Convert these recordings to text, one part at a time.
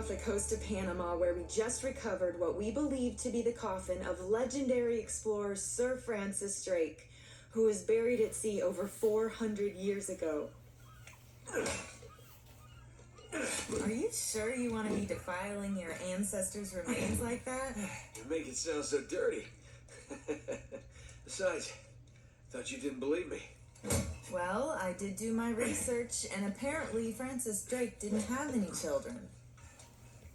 off the coast of Panama, where we just recovered what we believe to be the coffin of legendary explorer Sir Francis Drake, who was buried at sea over 400 years ago. Are you sure you want to be defiling your ancestors' remains like that? You make it sound so dirty. Besides, I thought you didn't believe me. Well, I did do my research, and apparently Francis Drake didn't have any children.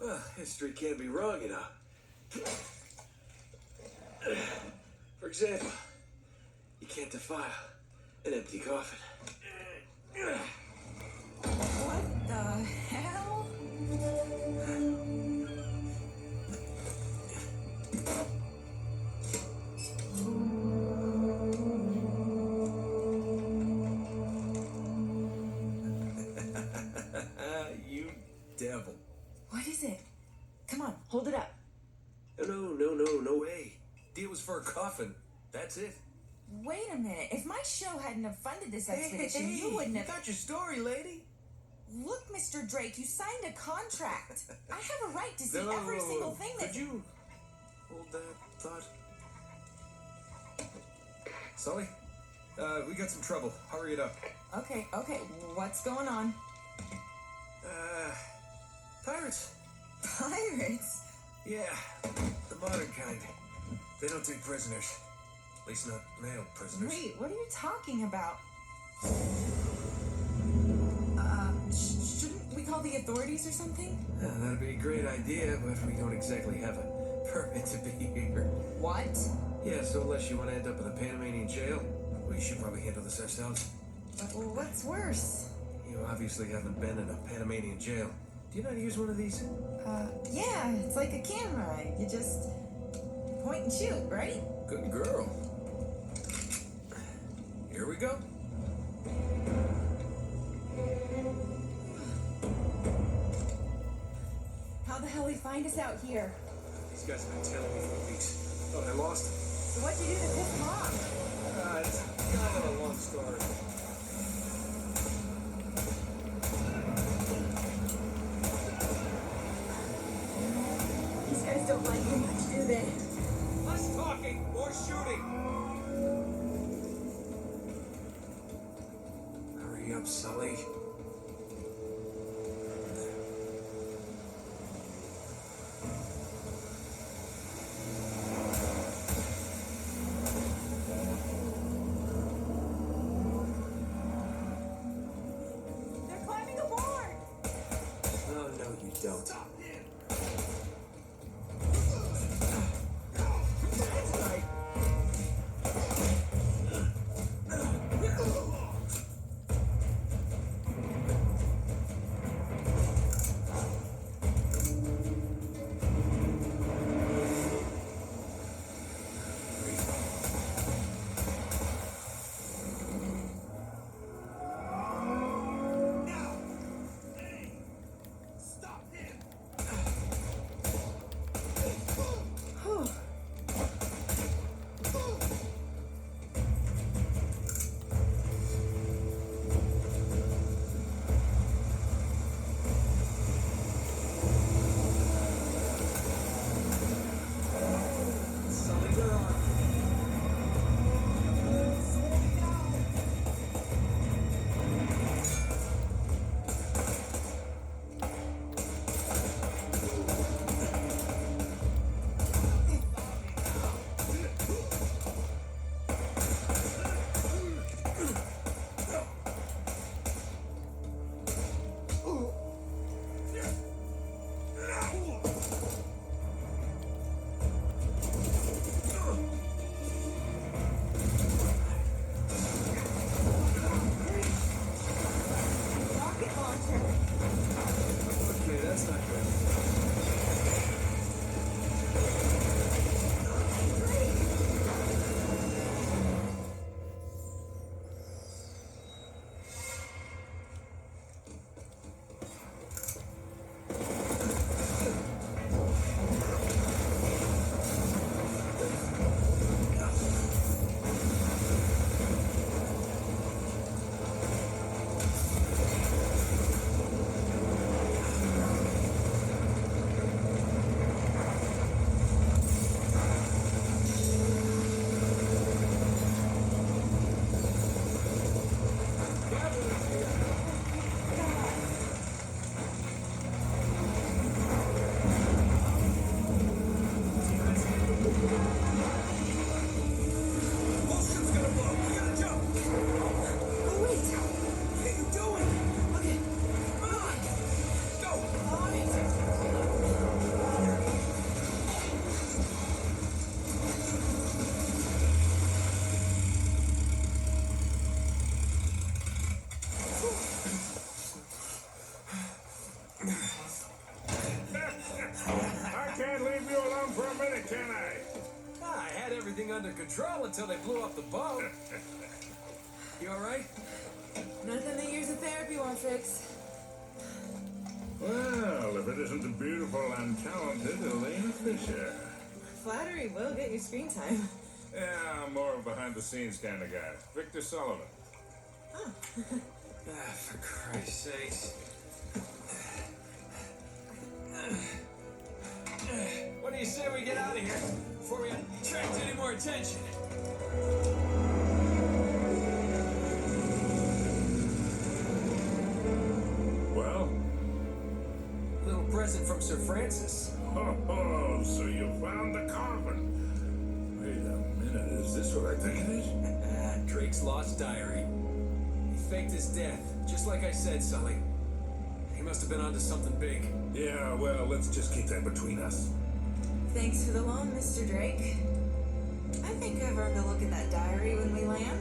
Well, history can't be wrong, you know. For example, you can't defile an empty coffin. What the hell? You devil. What is it? Come on, hold it up. No way. Deal was for a coffin. That's it. Wait a minute. If my show hadn't have funded this expedition, you wouldn't have... Got your story, lady. Look, Mr. Drake, you signed a contract. I have a right to see every single thing that... Could you hold that thought? Sully, we got some trouble. Hurry it up. Okay. What's going on? Pirates. Pirates? Yeah, the modern kind. They don't take prisoners. At least not male prisoners. Wait, what are you talking about? Shouldn't we call the authorities or something? That'd be a great idea, but we don't exactly have a permit to be here. What? Yeah, so unless you want to end up in the Panamanian jail, we should probably handle this ourselves. What's worse? You obviously haven't been in a Panamanian jail. Do you know how to use one of these? Yeah, it's like a camera. You just point and shoot, right? Good girl. Here we go. How the hell did he find us out here? These guys have been telling me for weeks. Thought I lost him. So what'd you do to piss him off? It's kind of a long story. These guys don't like you much, do they? Less talking, more shooting. Hurry up, Sully. They're climbing aboard! Oh, no, you don't. Stop him! That's right. control until they blew up the boat. You alright? Nothing that years of therapy won't fix. Well, if it isn't the beautiful and talented Elena Fisher. Flattery will get you screen time. Yeah, I'm more of a behind-the-scenes kind of guy. Victor Sullivan. Oh. For Christ's sakes. What do you say we get out of here before we attract any more attention? Well? Little present from Sir Francis. Oh, so you found the coffin. Wait a minute, is this what I think it is? Drake's lost diary. He faked his death, just like I said, Sully. He must have been onto something big. Yeah, well, let's just keep that between us. Thanks for the loan, Mr. Drake. I think I've earned a look at that diary when we land.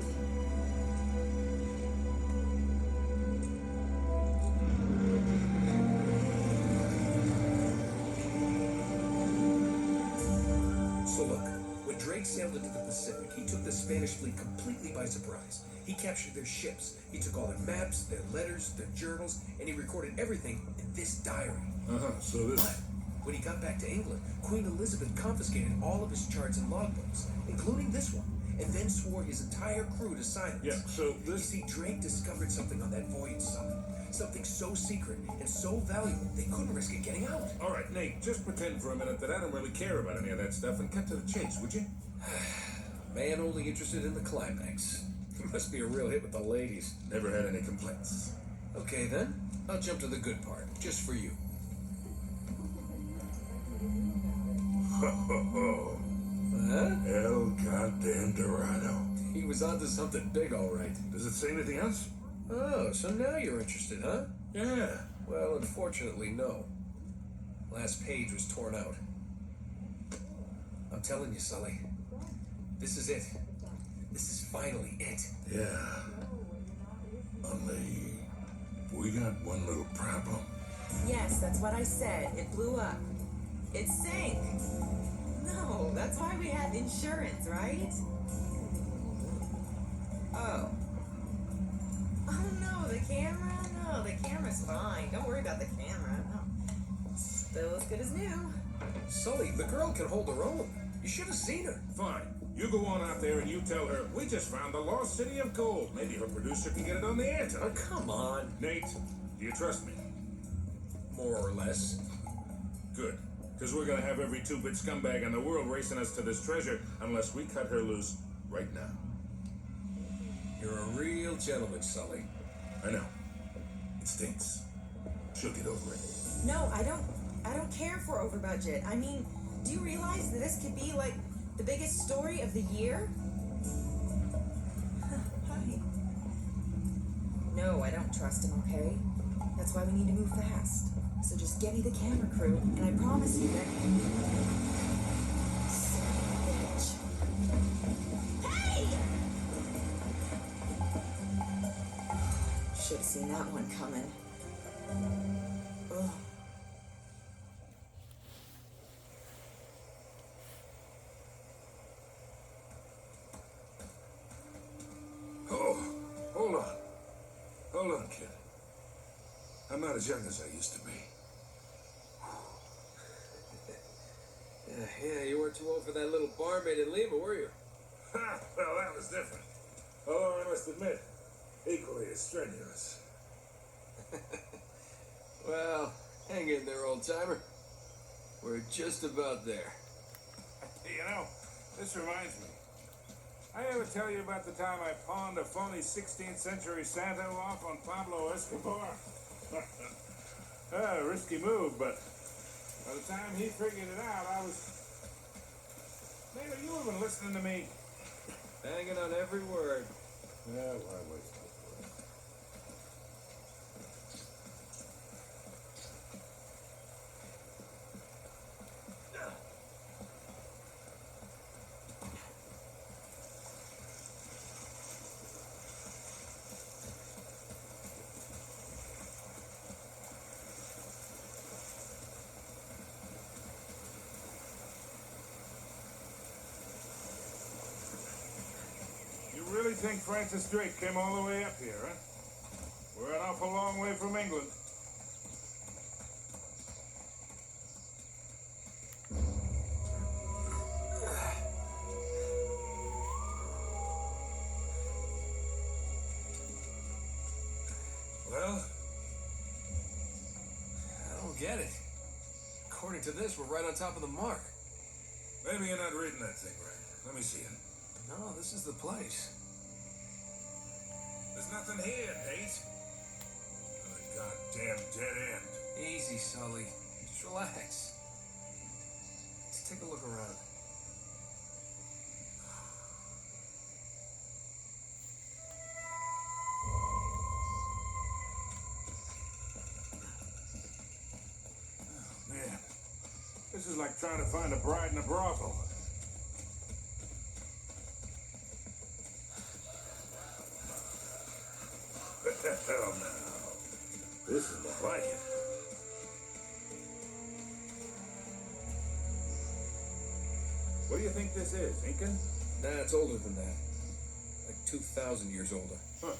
So look, when Drake sailed into the Pacific, he took the Spanish fleet completely by surprise. He captured their ships, he took all their maps, their letters, their journals, and he recorded everything in this diary. So this... But when he got back to England, Queen Elizabeth confiscated all of his charts and logbooks, including this one, and then swore his entire crew to silence. Yeah, so You this... see, Drake discovered something on that voyage, Sully. Something so secret and so valuable, they couldn't risk it getting out. All right, Nate, just pretend for a minute that I don't really care about any of that stuff and cut to the chase, would you? Man only interested in the climax. He must be a real hit with the ladies. Never had any complaints. Okay, then. I'll jump to the good part, just for you. Ho, ho, ho. Huh? El goddamn Dorado. He was onto something big, all right. Does it say anything else? Oh, so now you're interested, huh? Yeah. Well, unfortunately, no. Last page was torn out. I'm telling you, Sully. This is it. This is finally it. Yeah. Only... we got one little problem. Yes, that's what I said. It blew up. It sank. No, that's why we have insurance, right? Oh. Oh no, the camera? No, the camera's fine. Don't worry about the camera. No. Still as good as new. Sully, the girl can hold her own. You should have seen her. Fine. You go on out there and you tell her, we just found the lost city of gold. Maybe her producer can get it on the air Oh, tonight. come on. Nate, do you trust me? More or less. Good. Because we're going to have every two-bit scumbag in the world racing us to this treasure unless we cut her loose right now. You're a real gentleman, Sully. I know. It stinks. She'll get over it. No, I don't care for over budget. I mean, do you realize that this could be like the biggest story of the year? Hi. No, I don't trust him, okay? That's why we need to move fast. So just get me the camera crew, and I promise you that... Son of a bitch. Hey! Should've seen that one coming. Ugh. Oh, hold on. Hold on, kid. I'm not as young as I used to be. Yeah, you weren't too old for that little barmaid in Lima, were you? Ha! Well, that was different. Although I must admit, equally as strenuous. Well, hang in there, old-timer. We're just about there. You know, this reminds me. I ever tell you about the time I pawned a phony 16th century Santa off on Pablo Escobar? Risky move, but by the time he figured it out, I was... Maybe you even listening to me. Hanging on every word. Yeah, why waste those words? You really think Francis Drake came all the way up here, huh? We're an awful long way from England. Well, I don't get it. According to this, we're right on top of the mark. Maybe you're not reading that thing right. Let me see it. No, this is the place. There's nothing here, Nate. A goddamn dead end. Easy, Sully. Just relax. Let's take a look around. Man, this is like trying to find a bride in a brothel. Hell no. This is more like it. What do you think this is, Incan? Nah, it's older than that. Like 2,000 years older. Huh.